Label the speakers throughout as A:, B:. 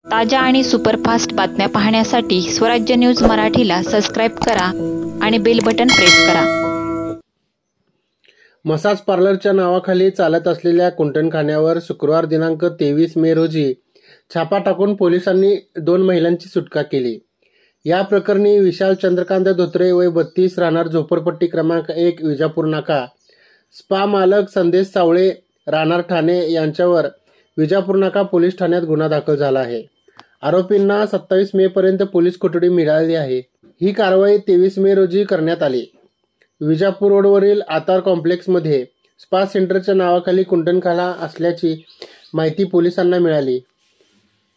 A: ताज्या आणि सुपरफास्ट बातम्या पाहण्यासाठी स्वराज्य न्यूज मराठीला सबस्क्राईब करा आणि बेल बटन प्रेस करा।
B: मसाज पार्लरच्या नावाखाली चालत असलेल्या कुंटणखान्यावर शुक्रवार दिनांक 23 मे रोजी छापा टाकून पोलिसांनी 2 महिलांची सुटका केली। या प्रकरणी विशाल चंद्रकांत धोत्रे वय 32 राहणार झोपडपट्टी क्रमांक 1 विजापूर नाका, स्पा मालक संदेश सावळे राहणार ठाणे यांच्यावर विजापूर नाका पोलीस ठाण्यात गुन्हा दाखल झाला आहे। आरोपींना 27 मे पर्यंत पोलीस कोठडी मिळाली आहे। ही कारवाई 23 मे रोजी करण्यात आली। विजापूर रोडवरील आतार कॉम्प्लेक्समध्ये स्पा सेंटरच्या नावाखाली कुंटणखाना असल्याची माहिती पोलिसांना मिळाली।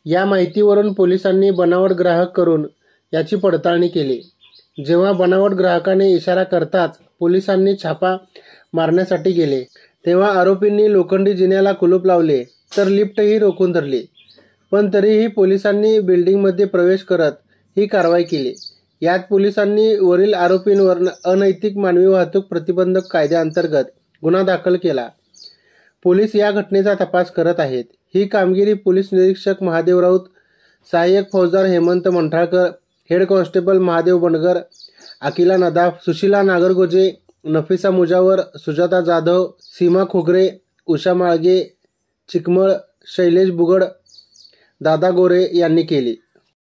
B: या माहितीवरून पोलिसांनी बनावट ग्राहक करून याची पडताळणी केली। जेव्हा बनावट ग्राहकाने इशारा करताच पोलिसांनी छापा मारण्यासाठी गेले, तेव्हा आरोपींनी लोखंडी जिन्याला कुलूप लावले तर लिफ्टही रोखून धरली, पण तरीही पोलिसांनी बिल्डिंगमध्ये प्रवेश करत ही कारवाई केली। यात पोलिसांनी वरील आरोपींवर अनैतिक मानवी वाहतूक प्रतिबंधक कायद्याअंतर्गत गुन्हा दाखल केला। पोलीस या घटनेचा तपास करत आहेत। ही कामगिरी पोलीस निरीक्षक महादेव राऊत, सहाय्यक फौजदार हेमंत मंठाळकर, हेड कॉन्स्टेबल महादेव बनगर, अकिला नदाफ, सुशीला नागरगोजे, नफिसा मुजावर, सुजाता जाधव, सीमा खोगरे, उषा माळगे, चिकमळ, शैलेश बुगड, दादा गोरे यांनी केली।